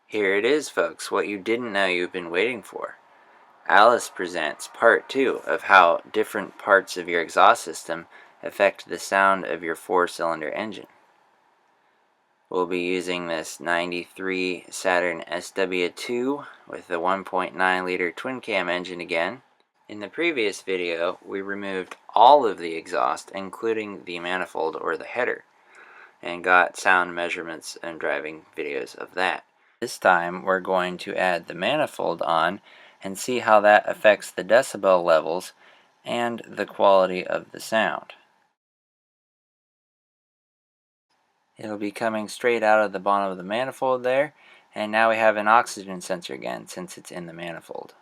Here it is, folks, what you didn't know you've been waiting for. Alice presents part 2 of how different parts of your exhaust system affect the sound of your 4-cylinder engine. We'll be using this 93 Saturn SW2 with the 1.9 liter twin cam engine again. In the previous video, we removed all of the exhaust, including the manifold or the header, and got sound measurements and driving videos of that. This time we're going to add the manifold on and see how that affects the decibel levels and the quality of the sound. It'll be coming straight out of the bottom of the manifold there, and now we have an oxygen sensor again since it's in the manifold.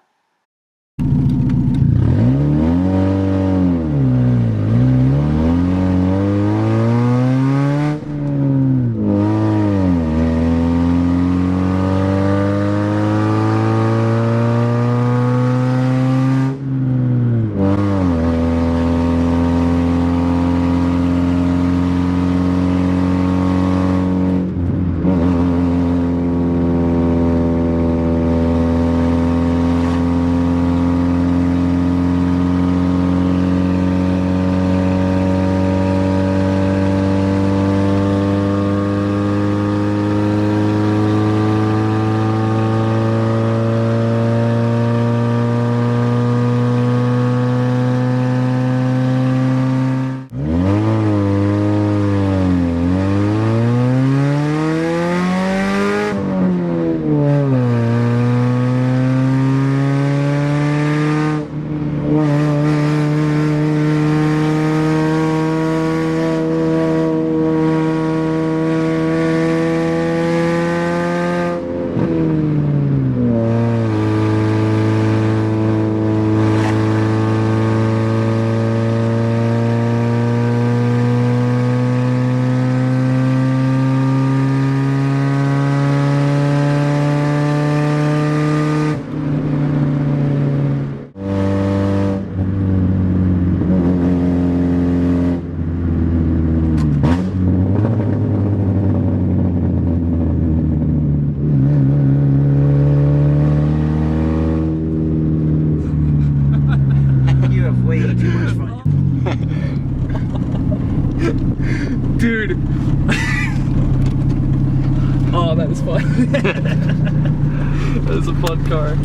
Dude. Oh, that was fun. That was a fun car.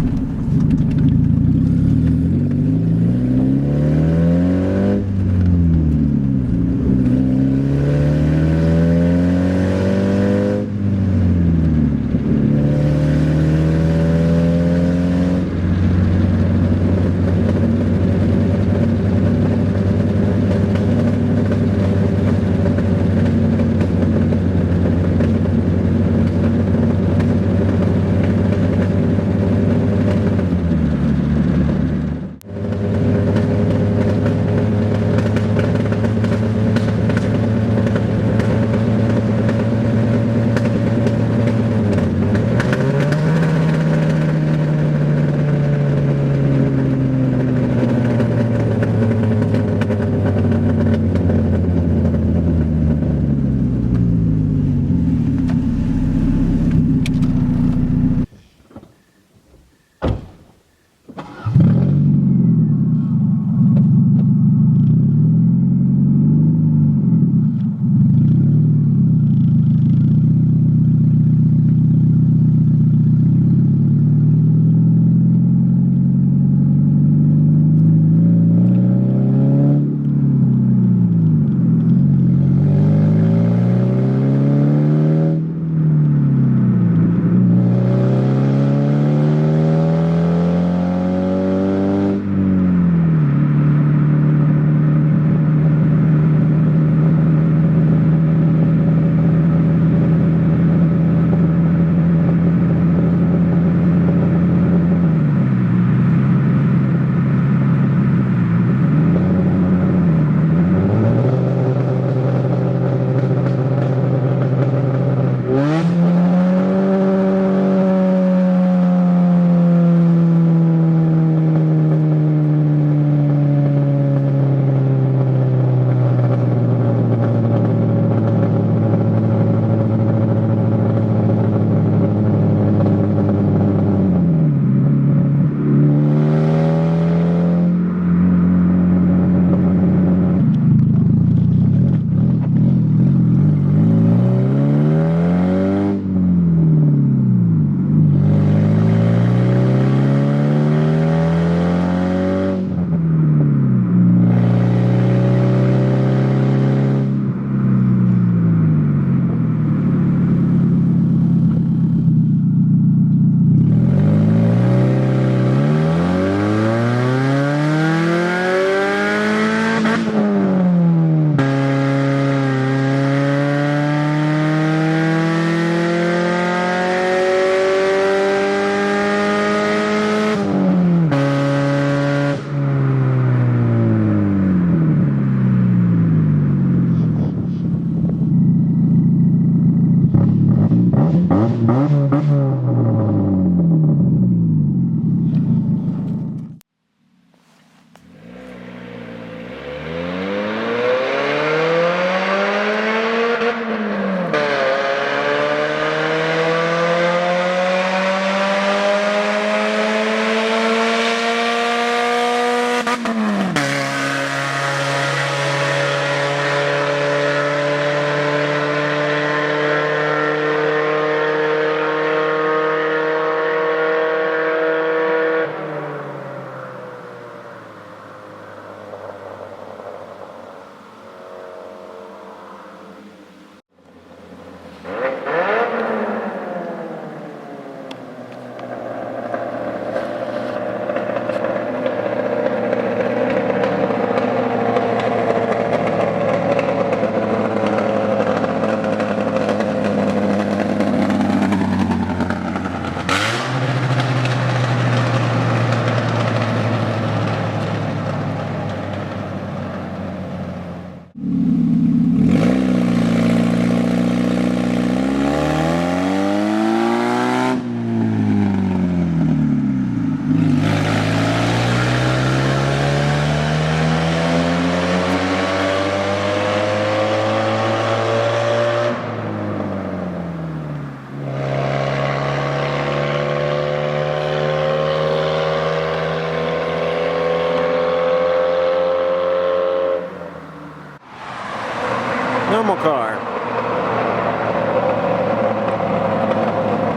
Normal car.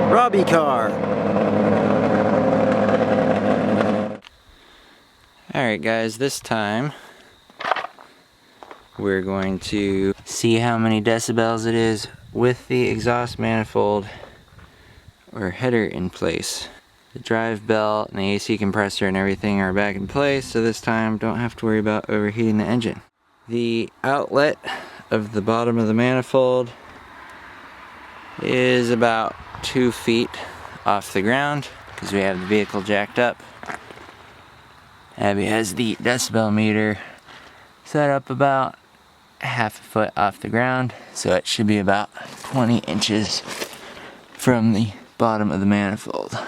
Robbie car. Alright guys, this time we're going to see how many decibels it is with the exhaust manifold or header in place. The drive belt and the AC compressor and everything are back in place, so this time don't have to worry about overheating the engine. The outlet of the bottom of the manifold is about 2 feet off the ground because we have the vehicle jacked up. Abby has the decibel meter set up about half a foot off the ground, so it should be about 20 inches from the bottom of the manifold.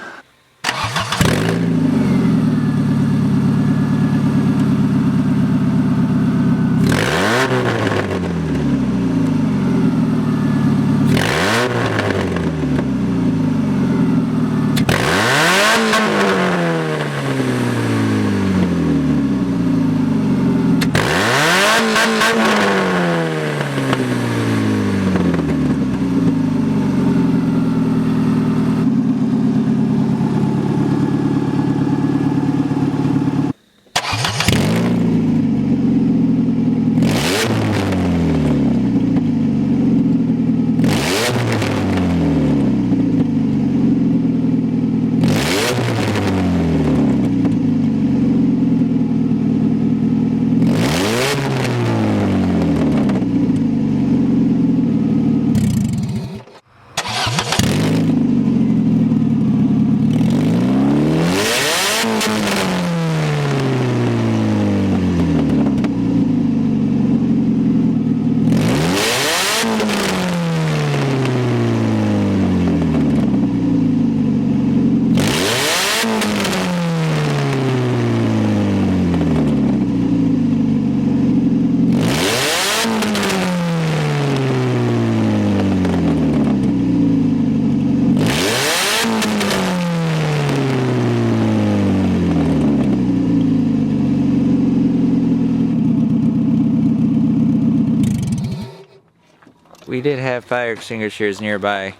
We did have fire extinguishers nearby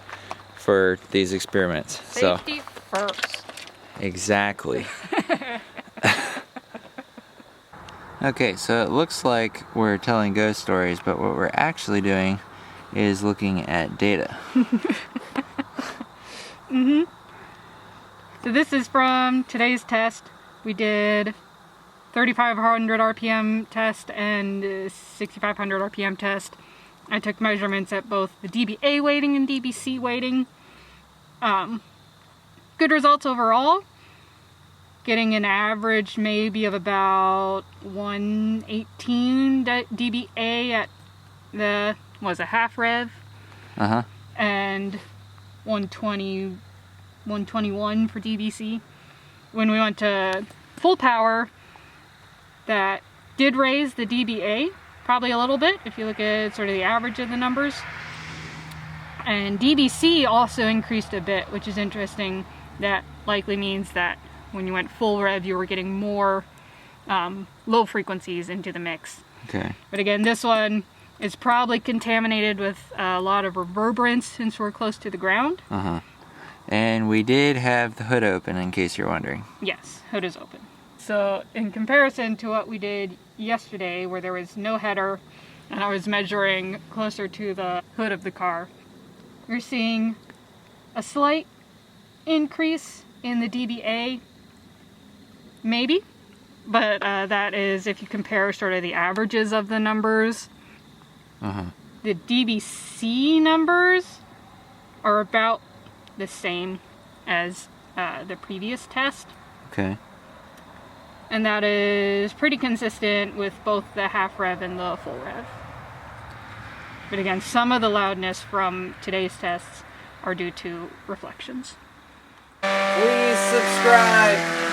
for these experiments. Safety first. Exactly. Okay, so it looks like we're telling ghost stories, but what we're actually doing is looking at data. So this is from today's test. We did 3,500 RPM test and 6,500 RPM test. I took measurements at both the dBA weighting and dBc weighting. Good results overall. Getting an average maybe of about 118 dBA at the, was a half rev. Uh-huh. And 120, 121 for DBC. When we went to full power, that did raise the dBA probably a little bit if you look at sort of the average of the numbers. And DBC also increased a bit, which is interesting. That likely means that when you went full rev, you were getting more low frequencies into the mix. Okay. But again, this one is probably contaminated with a lot of reverberance since we're close to the ground. Uh-huh. And we did have the hood open, in case you're wondering. Yes, hood is open. So in comparison to what we did yesterday, where there was no header, and I was measuring closer to the hood of the car, you're seeing a slight increase in the dBA, maybe, but that is if you compare sort of the averages of the numbers. Uh-huh. The DBC numbers are about the same as the previous test. Okay. And that is pretty consistent with both the half rev and the full rev. But again, some of the loudness from today's tests are due to reflections. Please subscribe.